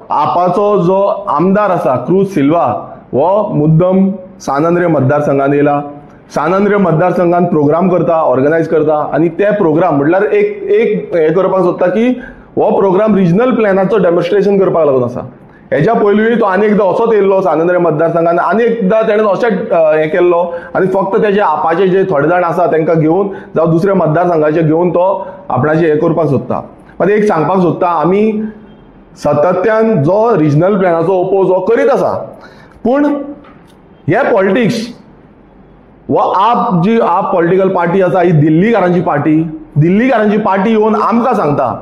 आपाचो जो आमदार आसा क्रूज सिल्वा वो मुद्दम सान आंद्रे मतदारसंघात येयला. सान आंद्रे मतदारसंघात प्रोग्राम करता, ऑर्गनायज करता आणि ते प्रोग्राम म्हटल्यार एक हे करपाक सोदता की हो प्रोग्राम रिजनल प्लॅनाचो डेमॉन्स्ट्रेशन करपाक लागून आसा. हेच्या पयलींय तो आनी एकदां असोच येयल्लो सान आंद्रे मतदारसंघात, आनी एकदां तेणें अशेंच हे केल्लो आनी फक्त तेजे आपाचे जे थोडे जाण आसा तांकां घेवन जावं दुसऱ्या मतदारसंघाचे घेवन तो आपणाचे हे करपाक सोदता. मात एक सांगपाक सोदता, आमी सातत्यान जो रिजनल प्लॅनाचो ओपोज हो करीत आसा, पूण हे पॉलिटिक्स वो आप पॉलिटिकल पार्टी आसा ही दिल्लीकारांची पार्टी येवन आमकां सांगता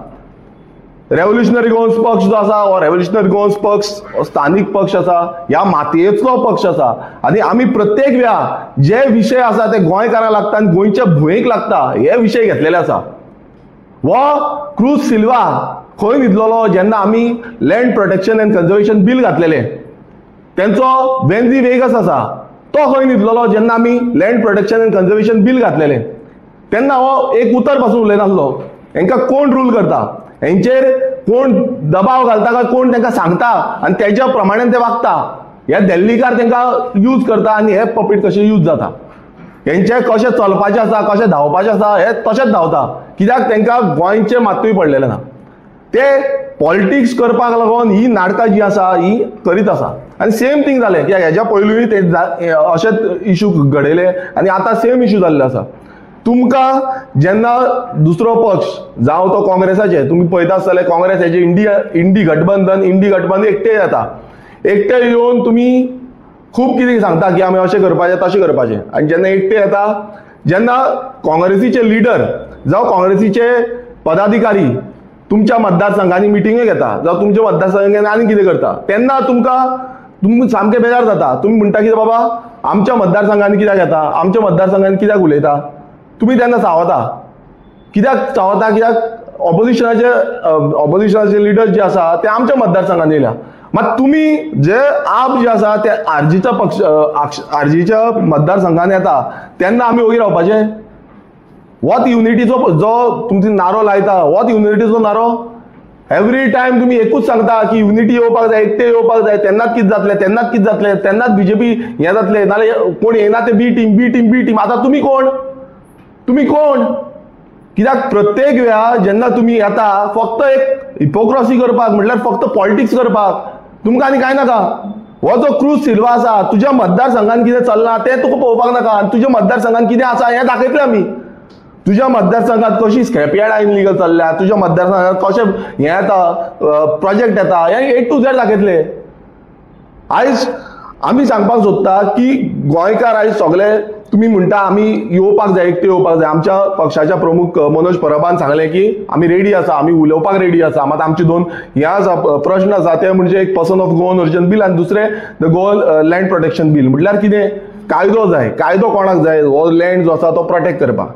रेव्होल्युशनरी गोवन्स पक्ष जो आसा हो रेव्होल्युशनरी गोवन्स पक्ष स्थानीक पक्ष आसा, ह्या मातयेचो पक्ष आसा आनी आमी प्रत्येक वेळा जे विशय आसा ते गोंयकारांक लागता आनी गोंयच्या भुंयेक लागता हे विशय घेतलेले आसा. वो क्रूज सिल्वा खंय न्हिदलोलो जेन्ना आमी land protection end conservation bill घातलेले, तेंचो वेन्झी वेगस आसा तो खंय न्हिदलोलो जेन्ना आमी land protection end conservation bill घातलेले, तेन्ना हो एक उतर पासून उलयनासलो हेंकां कोण रूल करता, हेंचेर कोण दबाव घालता काय कोण तांकां सांगता आनी तेज्या प्रमाणे ते वागता, हे दिल्लीकार तांकां यूज करता आनी हे पपीट कशें यूज जाता. हेंचे कशें चलपाचें आसा, कशें धांवपाचें आसा हे तशेंच धांवता, कित्याक तांकां गोंयचें मातूय पडलेलें ना. ते पॉलिटिक्स करपाक लागून ही नाटकां जी आसा ही करीत आसा. आनी सेम थिंग जालें की हेज्या पयलींय ते अशेच इशू घडयले आनी आतां सेम इशू जाल्ले आसा. तुमकां जेन्ना दुसरो पक्ष जावं तो काँग्रेसाचे, तुमी पळयता आसतले काँग्रेस हेजे इंडी गठबंधन एकटे येता, एकटे येवन तुमी खूब कितें सांगता की आमी अशें करपाचें तशें करपाचें, आनी जेन्ना एकटे येता, जेन्ना काँग्रेसीचे लिडर जावं काँग्रेसीचे पदाधिकारी तुमच्या मतदारसंघांनी मिटिंगे घेता जावं तुमच्या मतदारसंघांनी आनी कितें करता, तेन्ना तुमकां सामकें बेजार जाता. तुमी म्हणटा की बाबा आमच्या मतदारसंघांनी कित्याक येता, आमच्या मतदारसंघांनी कित्याक उलयता, तुमी तेन्ना सावता. कित्याक सावता, कित्याक ऑपोजिशनाचे लिडर जे आसा ते आमच्या मतदारसंघान येयल्या. मात तुमी जे आप जे आसा ते आरजीच्या मतदारसंघान येता तेन्ना आमी ओगी रावपाचे. वॉट युनिटीचो जो तुमचो नारो लायता, वॉट युनिटीचो नारो. एवरी टायम तुमी एकूच सांगता की युनिटी येवपाक जाय, एकटे येवपाक जाय, तेन्नाच कितें जातलें, तेन्नाच बीजेपी हें जातलें, नाल्यार कोण येना ते बी टीम. आतां तुमी कोण? कित्याक प्रत्येक वेळा जेन्ना तुमी येता फक्त एक हिपोक्रसी करपाक, म्हटल्यार फक्त पॉलिटिक्स करपाक, तुमकां आनी कांय नाका. हो जो क्रूज सिल्वा आसा तुज्या मतदारसंघान कितें चल्लां तें तुका पळोवपाक नाका, आनी तुज्या मतदारसंघान कितें आसा हें दाखयतले आमी. तुज्या मतदारसंघात कशी स्क्रॅपयार्ड इनलिगल चल्ल्या, तुज्या मतदारसंघात कशें हें येता, प्रोजेक्ट येता, हें A to Z दाखयतले. आयज आमी सांगपाक सोदता की गोंयकार आयज सगळे तुमी म्हणटा आमी येवपाक जाय, एकटे येवपाक जाय. आमच्या पक्षाच्या प्रमुख मनोज परबान सांगलें की आमी रेडी आसा, आमी उलोवपाक रेडी आसा. मात आमचे दोन हे आसा प्रश्न आसा ते म्हणजे एक person of Goan origin bill आनी दुसरें the Goan land protection bill. म्हटल्यार कितें, कायदो जाय. कायदो कोणाक जाय, हो लँड जो आसा तो प्रोटेक्ट करपाक.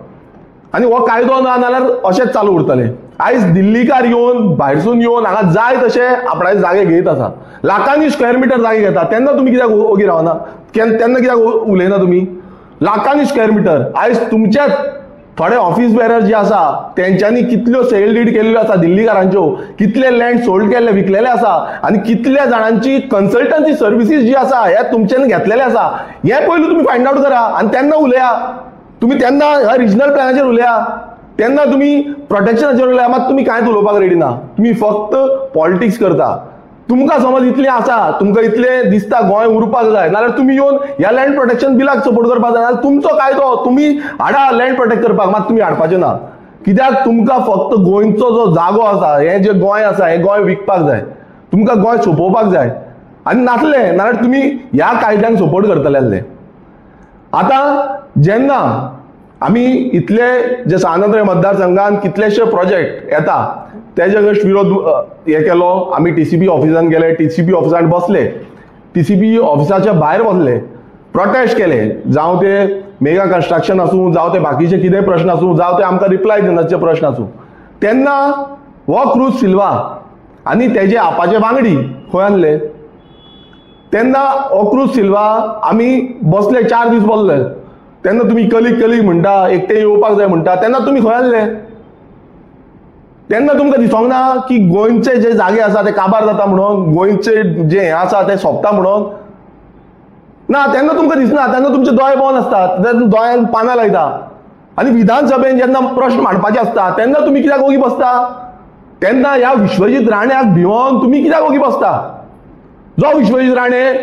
आनी हो कायदो ना जाल्यार अशेंच चालू उरतलें. आयज दिल्लीकार येवन भायरसून येवन हांगा जाय तशे आपणाचे जागे घेयत आसा, लाखांनी स्क्वेअर मिटर जागे घेता, तेन्ना तुमी कित्याक ओगी रावना, तेन्ना कित्याक उलयना तुमी. लाखांनी स्क्वेअर मिटर. आयज तुमच्याच थोडे ऑफिस बेरर जे आसा तेंच्यांनी कितल्यो सेल डीड केल्ल्यो आसा दिल्लीकारांच्यो, कितले लँड सोल्ड केल्ले, विकलेले आसा, आनी कितल्या जाणांची कन्सल्टन्सी सर्विसीस जी आसा हे तुमच्यान घेतलेले आसा. हे पयलू तुमी फायंड आउट करा आनी तेन्ना उलया. तुमी तेन्ना ह्या रिजनल प्लॅनाचेर उलया, तेन्ना तुमी प्रोटेक्शनाचेर उलया. मात तुमी कांयच उलोवपाक रेडी ना, तुमी फक्त पॉलिटिक्स करता. तुमकां समज इतलें आसा, तुमकां इतलें दिसता गोंय उरपाक जाय, नाल्यार तुमी येवन ह्या लँड प्रोटेक्शन बिलाक सपोर्ट करपाक जाय, नाल्यार तुमचो कायदो तुमी हाडा लँड प्रोटेक्ट करपाक. मात तुमी हाडपाचें ना, कित्याक तुमकां फक्त गोंयचो जो जागो आसा, हें जें गोंय आसा हें गोंय विकपाक जाय, तुमकां गोंय सोंपोवपाक जाय. आनी नासलें नाल्यार तुमी ह्या कायद्यांक सपोर्ट करतले आसले. आतां जेन्ना आमी इतले जे सान आंद्रे मतदारसंघान कितलेशे प्रोजेक्ट येता तेजे अगेन्स्ट विरोध हे केलो. आमी TCP ऑफिसान गेले, TCP ऑफिसान बसले, TCP ऑफिसाच्या भायर बसले, प्रोटेस्ट केले, जावं ते मेगा कन्स्ट्रक्शन आसूं, जावं ते बाकीचे कितें प्रश्न आसूं, जावं ते आमकां रिप्लाय दिनाचे प्रश्न आसूं. तेन्ना हो क्रूज सिल्वा आनी तेजे आपाचे वांगडी खंय आसले. तेन्ना हो क्रूज सिल्वा आमी बसले 4 दीस बसले, तेन्ना तुमी कलीग म्हणटा, एकटे येवपाक जाय म्हणटा, तेन्ना तुमी खंय आसले. तेन्ना तुमकां दिसोंक ना की गोंयचे जे जागे आसा ते काबार जाता म्हणून, गोंयचे जे हें आसा ते सोंपता म्हणून? ना, तेन्ना तुमकां दिसना. तेन्ना तुमचे दोळे बंद आसतात, तेन्ना दोळ्यांक पानां लायता. आनी विधानसभेन जेन्ना प्रश्न मांडपाचे आसता तेन्ना तुमी कित्याक ओगी बसता? तेन्ना ह्या विश्वजीत राण्याक भिवून तुमी कित्याक ओगी बसता? जो विश्वजीत राणे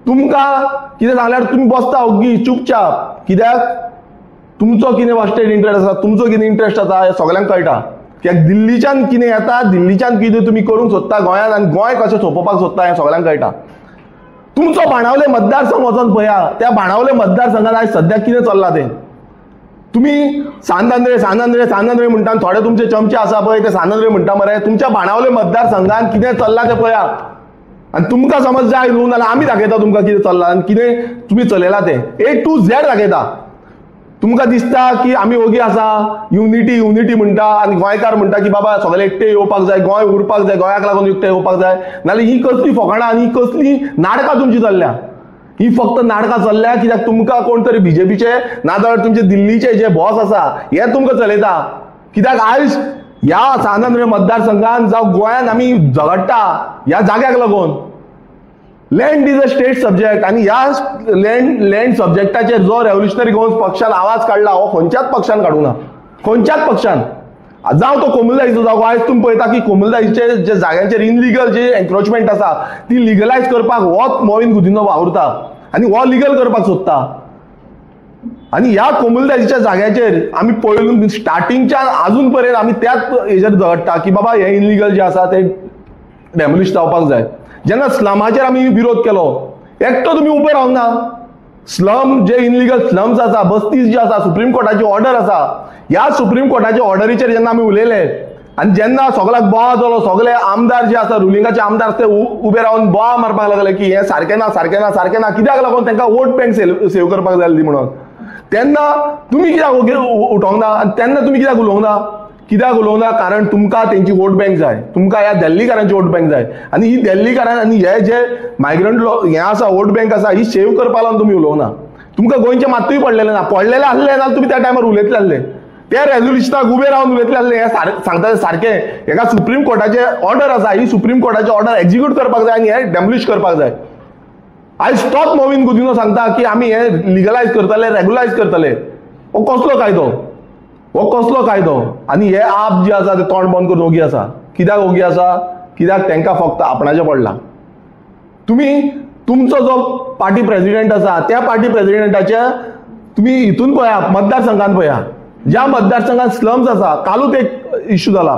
तुमकां कितें सांगल्यार तुमी बसता ओगी चुपचाप. कित्याक? तुमचो कितें वास्टेड इंट्रस्ट आसा, तुमचो कितें इंट्रस्ट आसा हें सगळ्यांक कळटा. कित्याक दिल्लीच्यान कितें येता, दिल्लीच्यान कितें तुमी करूंक सोदता गोंयांत आनी गोंय कशें सोंपोवपाक सोदता हें सगळ्यांक कळटा. तुमचो बाणावले मतदारसंघ वचून पळया, त्या बाणावले मतदारसंघात आयज सद्याक कितें चल्लां तें. तुमी सानंद्रे सानंद्रे सानंद्रे म्हणटा, थोडे तुमचे चमचे आसा पळय ते सानंद्रे म्हणटा मरे. तुमच्या बाणावले मतदारसंघात कितें चल्लां तें पळया. आनी तुमकां समज जाय न्हू जाल्यार आमी दाखयता तुमकां कितें चल्लां आनी कितें तुमी चलयलां तें A to Z दाखयता. तुमकां दिसता की आमी ओगी आसा, युनिटी युनिटी म्हणटा आनी गोंयकार म्हणटा की बाबा सगळे एकटे येवपाक जाय, गोंय उरपाक जाय, गोंयाक लागून एकटे येवपाक जाय. नाल्यार ही कसली फकाणां आनी कसली नाटकां तुमची चल्ल्या? ही फक्त नाटकां चल्ल्या कित्याक तुमकां कोण तरी बीजेपीचे नाजाल्यार तुमचे दिल्लीचे जे बॉस आसा हे तुमकां चलयता. कित्याक आयज ह्या सानंद्रे मतदारसंघात जावं गोंयांत आमी झगडटा ह्या जाग्याक लागून. Land is a state subject आनी ह्या लँड सब्जेक्टाचेर जो रेव्होल्युशनरी गोवन्स पक्षान आवाज काडला हो खंयच्याच पक्षान काडूं ना, खंयच्याच पक्षान. जावं तो कोमुलदाईचो जावं, आयज तुम्ही पळयता की कोमुलदाईचे जे जाग्यांचेर इनलिगल जे एन्क्रोचमेंट आसा ती लिगलायज करपाक होच मोविन गुदिन्हो वावुरता आनी हो लिगल करपाक सोदता. आनी ह्या कोमुलदाईच्या जाग्याचेर आमी पळयलो स्टार्टिंगच्यान आजून पर्यंत आमी त्याच हेजेर झगडटा की बाबा हे इनलिगल जे आसा ते डॅमोलिश जावपाक जाय. जेन्ना स्लमाचेर आमी विरोध केलो, एकटो तुमी उबे रावंक ना. स्लम जे इनलिगल स्लम्स आसा, बस्तीज जी आसा, सुप्रीम कोर्टाची ऑर्डर आसा, ह्या सुप्रीम कोर्टाच्या ऑर्डरीचेर जेन्ना आमी उलयले आनी जेन्ना सगळ्याक बोवाळ जालो, सगळे आमदार जे आसा रुलिंगाचे आमदार ते उबे रावन बोवाळ मारपाक लागले की हे सारकें ना सारकें ना सारकें ना, कित्याक लागून तांकां वोट बँक सेव करपाक जाय आसली म्हणून. तेन्ना तुमी कित्याक उठोंक ना आनी तेन्ना तुमी कित्याक उलोवंक ना? कित्याक उलोवंक ना? कारण तुमकां तेंची वोट बँक जाय, तुमकां ह्या दिल्लीकारांची वोट बँक जाय. आनी ही दिल्लीकारान आनी हे जे मायग्रंट हे आसा वोट बँक आसा ही सेव करपाक लागून तुमी उलोवंक ना. तुमकां गोंयचे मात्तूय पडलेले ना. पडलेले आसले जाल्यार तुमी त्या टायमार उलयतले आसले, त्या रेझोल्युशनाक उबे रावन उलयतले आसले. हे सांगता सारकें. हेका सुप्रीम कोर्टाचे ऑर्डर आसा, ही सुप्रीम कोर्टाची ऑर्डर एक्झिक्यूट करपाक जाय आनी हे डॅमोलिश करपाक जाय. आयज तोच मोविन गुदिन्हो सांगता की आमी हे लिगलायज करतले, रेग्युलायज करतले. हो कसलो कायदो? हो कसलो कायदो? आनी हे आप जे आसा ते तोंड बंद करून ओगी आसा. कित्याक ओगी आसा? कित्याक तांकां फक्त आपणाचें पडलां. तुमी तुमचो जो पार्टी प्रेसिडेंट आसा त्या पार्टी प्रेसिडेंटाच्या तुमी हितून पळया, मतदारसंघात पळया, ज्या मतदारसंघात स्लम्स आसा, कालूच एक इश्यू जाला.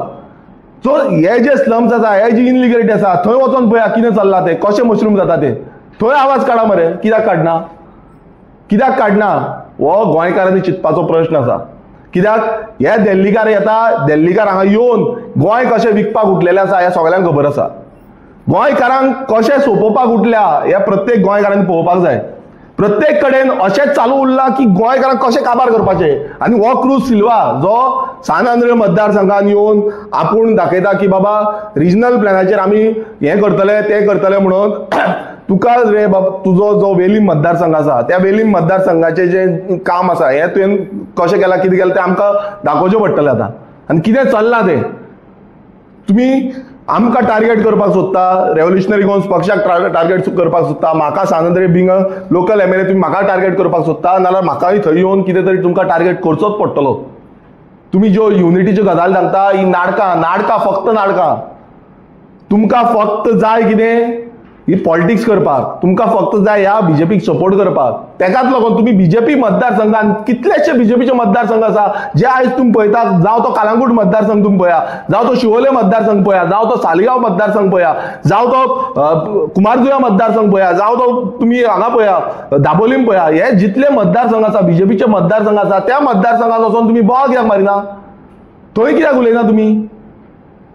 सो हे जे स्लम्स आसा, हे जी इनलिगलिटी आसा, थंय वचून पळया कितें चल्लां तें, कशें मशरूम जाता तें. थंय आवाज काडा मरे. कित्याक काडना? कित्याक काडना? हो गोंयकारांनी चिंतपाचो प्रश्न आसा. कित्याक हे दिल्लीकार येता, दिल्लीकार हांगा येवन गोंय कशें विकपाक उठलेलें आसा हें सगळ्यांक खबर आसा. गोंयकारांक कशें सोंपोवपाक उठल्या हे प्रत्येक गोंयकारांनी पळोवपाक जाय. प्रत्येक कडेन अशेंच चालू उरलां की गोंयकारांक कशें काबार करपाचें. आनी हो क्रूज सिल्वा जो सानंद्रे मतदारसंघात येवन आपूण दाखयता की बाबा रिजनल प्लॅनाचेर आमी हें करतले तें करतले म्हणून, तुका रे बाबा तुजो जो वेलीम मतदारसंघ आसा त्या वेलीम मतदारसंघाचें जें काम आसा हें तुवें कशें केलां, कितें केलां तें आमकां दाखोवचें पडटलें आतां. आनी कितें चल्लां तें तुमी आमकां टार्गेट करपाक सोदता, रेव्होल्युशनरी गोवन्स पक्षाक टार्गेट करपाक सोदता, म्हाका सानंद्रे बिंग लोकल MLA तुमी म्हाका टार्गेट करपाक सोदता, नाल्यार म्हाकाय थंय येवन कितें तरी तुमकां टार्गेट करचोच पडटलो. तुमी ज्यो युनिटीच्यो गजाली सांगता ही नाटकां फक्त नाटकां. तुमकां फक्त जाय कितें ही पॉलिटिक्स करपाक, तुमकां फक्त जाय ह्या बीजेपीक सपोर्ट करपाक. तेकाच लागून तुमी बीजेपी मतदारसंघात कितलेशे बीजेपीचे मतदारसंघ आसा जे आयज तुमी पळयता, जावं तो कालांगूट मतदारसंघ तुमी पळया, जावं तो शिवोले मतदारसंघ पळया, जावं तो सालिगांव मतदारसंघ पळया, जावं तो कुमारजुव्या मतदारसंघ पळया, जावं तो तुमी हांगा पळया दाबोलीम पळया, हे जितले मतदारसंघ आसा बीजेपीचे मतदारसंघ आसा त्या मतदारसंघात वचून तुमी बोवाळ कित्याक मारिना? थंय कित्याक उलयना तुमी?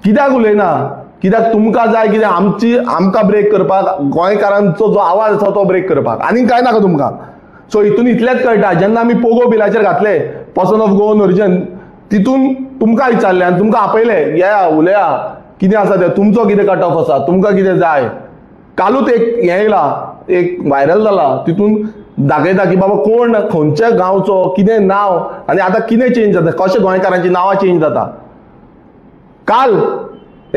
कित्याक उलयना? कित्याक तुमकां जाय कितें आमकां ब्रेक करपाक, गोंयकारांचो जो आवाज आसा तो ब्रेक करपाक, आनी कांय नाका तुमकां. सो हितून इतलेंच कळटा, जेन्ना आमी पोगो बिलाचेर घातले पर्सन ऑफ गोवन ओरिजिन, तितून तुमकां विचारलें आनी तुमकां आपयले या उलया कितें आसा तें, तुमचो कितें कट ऑफ आसा, तुमकां कितें जाय. कालूच एक हें येयला, एक व्हायरल जाला, तितून दाखयता की बाबा कोण खंयच्या गांवचो कितें नांव आनी आतां कितें चेंज जाता, कशें गोंयकारांची नांवां चेंज जाता. काल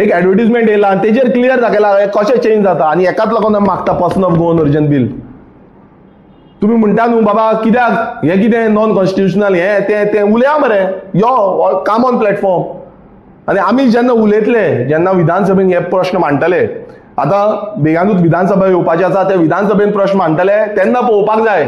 एक एडवर्टिजमेंट येयला आनी तेजेर क्लियर दाखयला कशें चेंज जाता आनी एकाच लागून मागता person of Goan urgent bill. तुम्ही म्हणटा न्हू बाबा कित्याक हें कितें नॉन कॉन्स्टिट्युशनल हें तें उलया मरे यो काम ऑन प्लॅटफॉर्म. आनी आमी जेन्ना उलयतले जेन्ना विधानसभेन हे प्रश्न मांडटले आतां बेगानूच विधानसभा येवपाचें आसा ते विधानसभेन प्रश्न मांडटले तेन्ना पळोवपाक जाय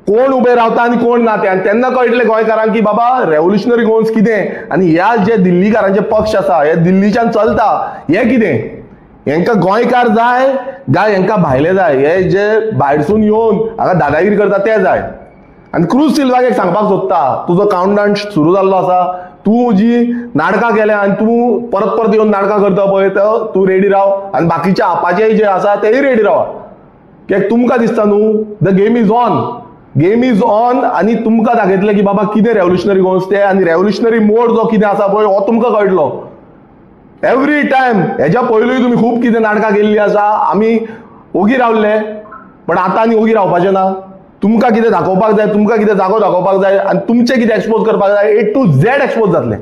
कोण उबे रावता आनी कोण ना ते. आनी तेन्ना कळटलें गोंयकारांक की बाबा रेव्होल्युशनरी गोवन्स कितें आनी ह्या जे दिल्लीकारांचे पक्ष आसा हे दिल्लीच्यान चलता हें कितें. हेंकां गोंयकार जाय काय हेंकां भायले जाय. हे जे भायरसून येवन हांगा दादागिरी करता ते जाय. आनी क्रूज सिल्वाक एक सांगपाक सोदता तुजो काउंटडाउन सुरू जाल्लो आसा. तूं जी नाटकां केल्या आनी तूं परत परत येवन नाटकां करता पळय तूं रेडी राव आनी बाकीच्या आपाचेय जे आसा तेय रेडी रावा. कित्याक तुमकां दिसता न्हू the game is on. Game is on आनी तुमकां दाखयतले की बाबा कितें रेव्होल्युशनरी गोवन्स ते आनी रेव्होल्युशनरी मोड जो कितें आसा पळय हो तुमकां कळटलो. एवरी टायम हेच्या पयलूय तुम्ही खूब कितें नाटकां केल्लीं आसा आमी ओगी रावल्ले पण आतां आनी ओगी रावपाचें ना. तुमकां कितें दाखोवपाक जाय तुमकां कितें जागो दाखोवपाक जाय आनी तुमचें कितें एक्सपोज करपाक जाय A to Z एक्सपोज जातलें.